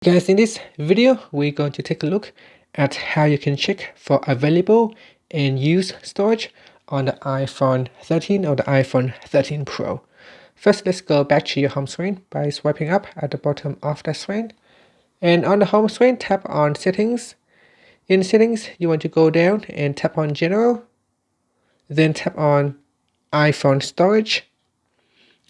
Guys, in this video we're going to take a look at how you can check for available and used storage on the iPhone 13 or the iPhone 13 Pro. First, let's go back to your home screen by swiping up at the bottom of the screen, and on the home screen tap on settings. In settings you want to go down and tap on general, then tap on iPhone storage.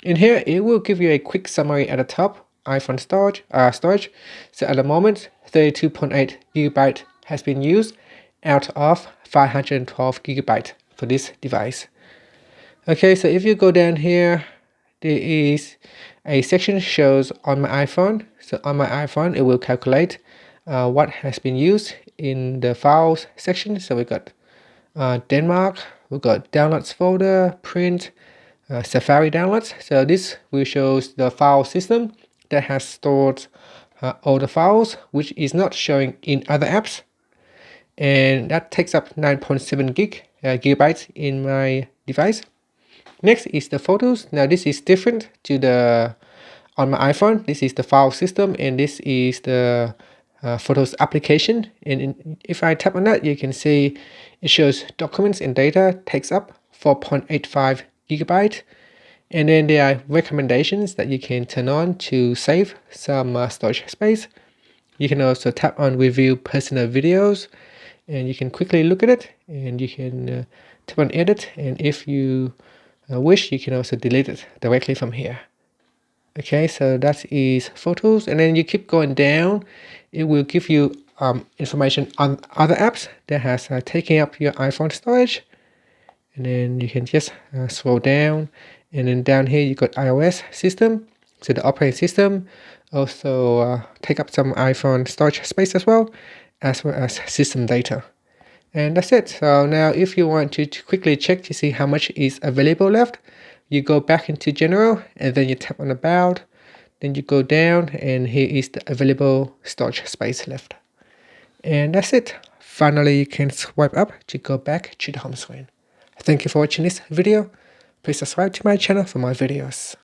In here it will give you a quick summary at the top. iPhone storage. So at the moment 32.8 GB has been used out of 512 GB for this device. Okay, so if you go down here, there is a section shows on my iPhone. So on my iPhone it will calculate what has been used in the files section. So we got Denmark, we got downloads folder, print, Safari downloads. So this will show the file system that has stored all the files, which is not showing in other apps, and that takes up 9.7 gigabytes in my device. Next is the photos. Now this is different to the on my iPhone. This is the file system, and this is the photos application. And if I tap on that, you can see it shows documents and data takes up 4.85 gigabyte. And then there are recommendations that you can turn on to save some storage space. You can also tap on review personal videos, and you can quickly look at it, and you can tap on edit, and if you wish, you can also delete it directly from here. Okay, so that is photos, and then you keep going down, it will give you information on other apps that has taken up your iPhone storage. And then you can just scroll down, and then down here you got iOS system, so the operating system also take up some iPhone storage space as well as system data. And that's it. So now if you want to quickly check to see how much is available left, you go back into general, and then you tap on about, then you go down, and here is the available storage space left. And that's it. Finally, you can swipe up to go back to the home screen. Thank you for watching this video. Please subscribe to my channel for more videos.